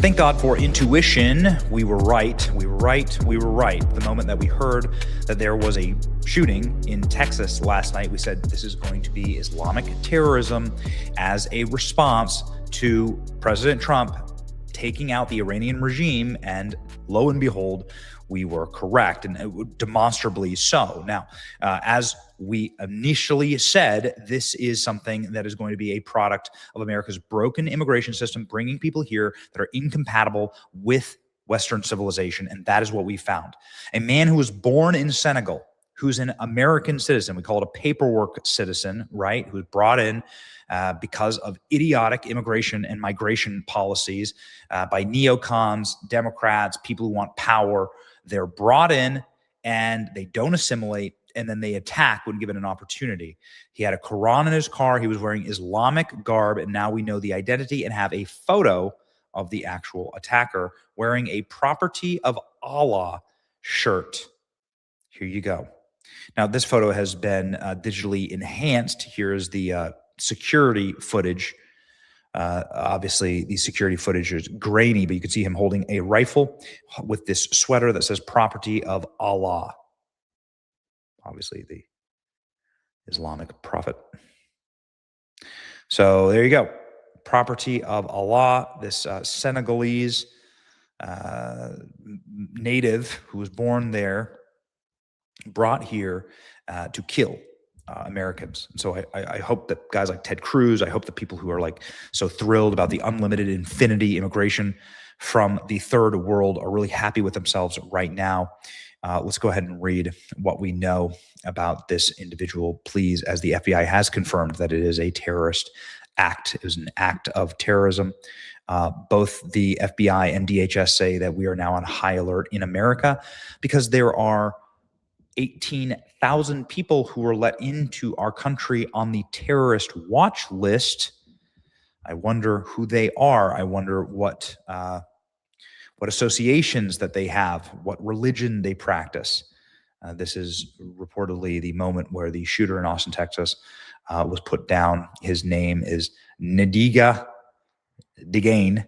thank God for intuition. We were right. We were right. We were right. The moment that we heard that there was a shooting in Texas last night, we said this is going to be Islamic terrorism as a response to President Trump taking out the Iranian regime. And lo and behold, we were correct, and demonstrably so. Now, as we initially said, this is something that is going to be a product of America's broken immigration system, bringing people here that are incompatible with Western civilization, and that is what we found. A man who was born in Senegal, who's an American citizen, we call it a paperwork citizen, right, who's brought in because of idiotic immigration and migration policies by neocons, Democrats, people who want power. They're brought in and they don't assimilate, and then they attack when given an opportunity. He had a Quran in his car. He was wearing Islamic garb, and now we know the identity and have a photo of the actual attacker wearing a Property of Allah shirt. Here you go. Now, this photo has been digitally enhanced. Here is the security footage. Obviously, the security footage is grainy, but you can see him holding a rifle with this sweater that says Property of Allah. Obviously, the Islamic prophet. So there you go. Property of Allah, this Senegalese native who was born there, brought here to kill Americans. And so I hope that guys like Ted Cruz, I hope that people who are like so thrilled about the unlimited infinity immigration from the third world are really happy with themselves right now. Let's go ahead and read what we know about this individual, please, as the FBI has confirmed that it is a terrorist act. It was an act of terrorism. Both the FBI and DHS say that we are now on high alert in America because there are 18,000 people who were let into our country on the terrorist watch list. I wonder who they are. I wonder what associations that they have, what religion they practice. This is reportedly the moment where the shooter in Austin, Texas, was put down. His name is Nadiga Digane.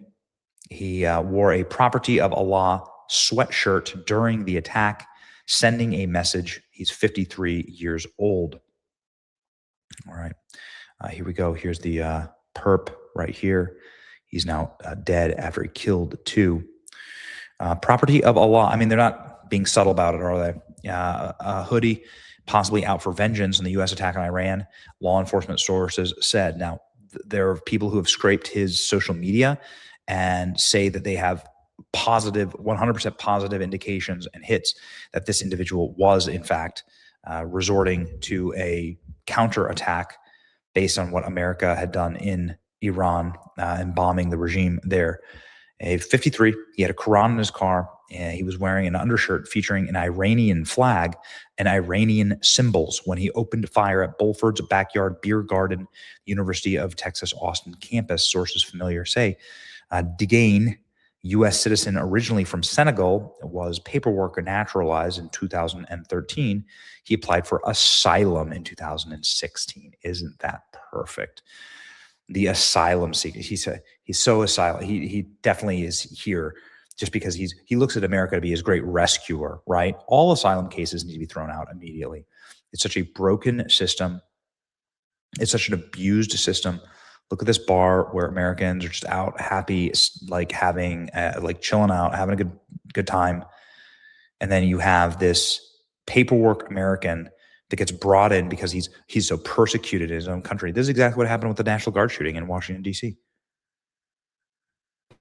He wore a Property of Allah sweatshirt during the attack, sending a message. He's 53 years old. All right, here we go. Here's the perp right here. He's now dead after he killed two. Property of Allah. I mean, they're not being subtle about it, are they? A hoodie, possibly out for vengeance on the U.S. attack on Iran, law enforcement sources said. Now, there are people who have scraped his social media and say that they have positive, 100% positive indications and hits that this individual was, in fact, resorting to a counterattack based on what America had done in Iran and bombing the regime there. A 53, he had a Quran in his car, and he was wearing an undershirt featuring an Iranian flag and Iranian symbols when he opened fire at Bulford's Backyard Beer Garden, University of Texas Austin campus, sources familiar say. Digane, U.S. citizen originally from Senegal, was paperwork naturalized in 2013. He applied for asylum in 2016. Isn't that perfect? The asylum seeker. He's so asylum. He definitely is here just because he looks at America to be his great rescuer, right? All asylum cases need to be thrown out immediately. It's such a broken system. It's such an abused system. Look at this bar where Americans are just out happy, like having, like chilling out, having a good time. And then you have this paperwork American that gets brought in because he's so persecuted in his own country. This is exactly what happened with the National Guard shooting in Washington, D.C.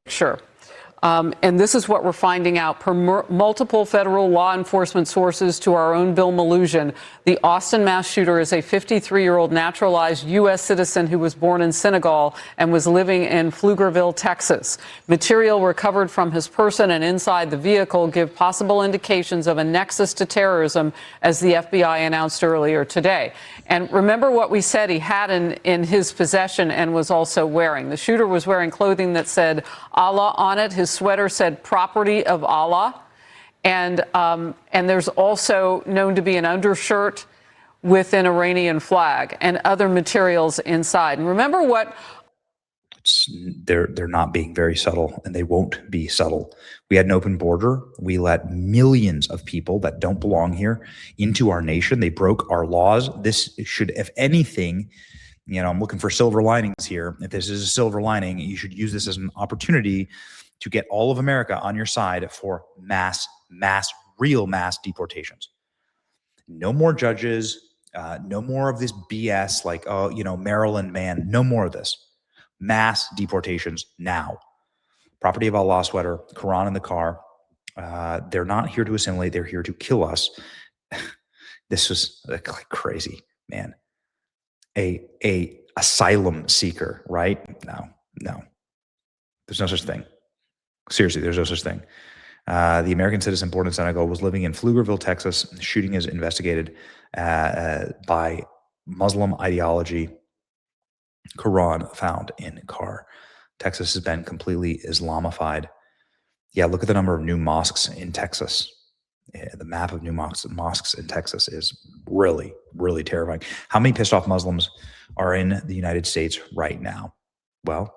Sure. And this is what we're finding out per multiple federal law enforcement sources to our own Bill Malhusian. The Austin mass shooter is a 53-year-old naturalized U.S. citizen who was born in Senegal and was living in Pflugerville, Texas. Material recovered from his person and inside the vehicle give possible indications of a nexus to terrorism, as the FBI announced earlier today. And remember what we said he had in his possession and was also wearing. The shooter was wearing clothing that said Allah on it. His sweater said Property of Allah. And there's also known to be an undershirt with an Iranian flag and other materials inside. And remember what They're not being very subtle, and they won't be subtle. We had an open border. We let millions of people that don't belong here into our nation. They broke our laws. This should, if anything, I'm looking for silver linings here. If this is a silver lining, you should use this as an opportunity to get all of America on your side for real mass deportations. No more judges. No more of this BS like, Maryland man. No more of this. Mass deportations now. Property of Allah sweater, Quran in the car. They're not here to assimilate. They're here to kill us. This was crazy, man. A asylum seeker, right? No. There's no such thing. Seriously, there's no such thing. The American citizen born in Senegal was living in Pflugerville, Texas. The shooting is investigated by Muslim ideology. Quran found in car. Texas has been completely Islamified. Yeah, look at the number of new mosques in Texas. Yeah, the map of new mosques in Texas is really, really terrifying. How many pissed off Muslims are in the United States right now? Well,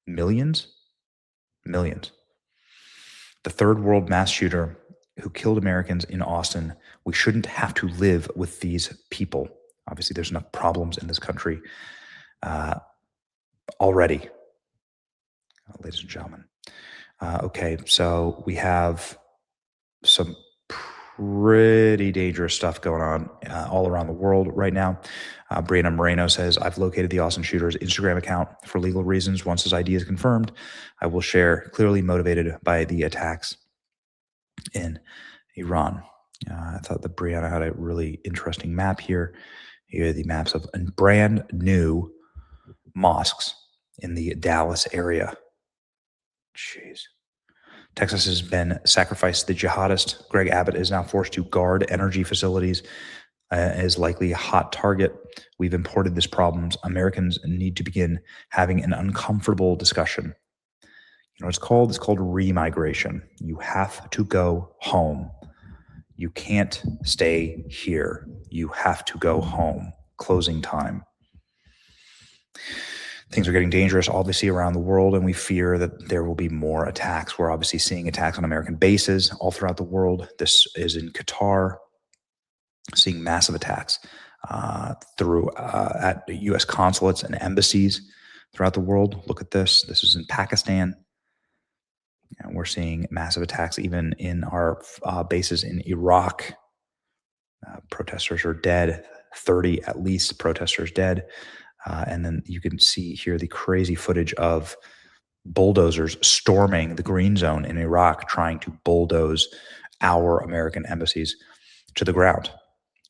millions. The third world mass shooter who killed Americans in Austin. We shouldn't have to live with these people. Obviously, there's enough problems in this country already, ladies and gentlemen. Okay, so we have some pretty dangerous stuff going on all around the world right now. Brianna Moreno says, I've located the Austin shooter's Instagram account for legal reasons. Once his ID is confirmed, I will share, clearly motivated by the attacks in Iran. I thought that Brianna had a really interesting map here. Here are the maps of brand new mosques in the Dallas area. Jeez. Texas has been sacrificed to the jihadist. Greg Abbott is now forced to guard energy facilities, is likely a hot target. We've imported these problems. Americans need to begin having an uncomfortable discussion. You know what it's called? It's called remigration. You have to go home. You can't stay here. You have to go home. Closing time. Things are getting dangerous, obviously, around the world, and we fear that there will be more attacks. We're obviously seeing attacks on American bases all throughout the world. This is in Qatar, seeing massive attacks at U.S. consulates and embassies throughout the world. Look at this. This is in Pakistan. And we're seeing massive attacks even in our bases in Iraq. Protesters are dead. 30 at least protesters dead. And then you can see here the crazy footage of bulldozers storming the green zone in Iraq, trying to bulldoze our American embassies to the ground.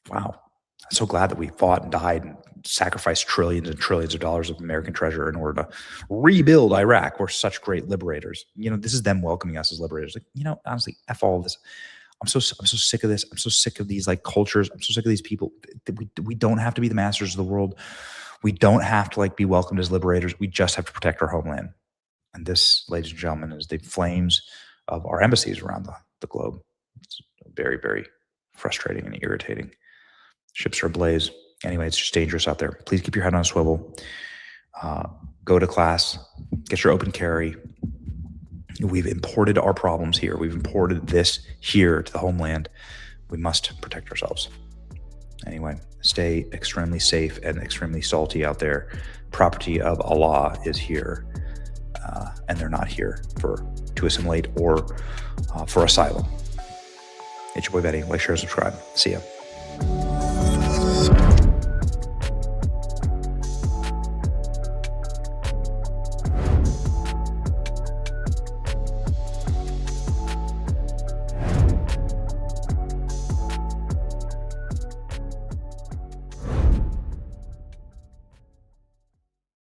Wow. I'm so glad that we fought and died and sacrificed trillions and trillions of dollars of American treasure in order to rebuild Iraq. We're such great liberators. This is them welcoming us as liberators. Like, honestly, F all of this. I'm so sick of this. I'm so sick of these cultures. I'm so sick of these people. We don't have to be the masters of the world. We don't have to be welcomed as liberators. We just have to protect our homeland. And this, ladies and gentlemen, is the flames of our embassies around the globe. It's very, very frustrating and irritating. Ships are ablaze. Anyway, it's just dangerous out there. Please keep your head on a swivel. Go to class. Get your open carry. We've imported our problems here. We've imported this here to the homeland. We must protect ourselves. Anyway, stay extremely safe and extremely salty out there. Property of Allah is here, and they're not here to assimilate or for asylum. It's your boy Betty. Like, share, subscribe. See ya.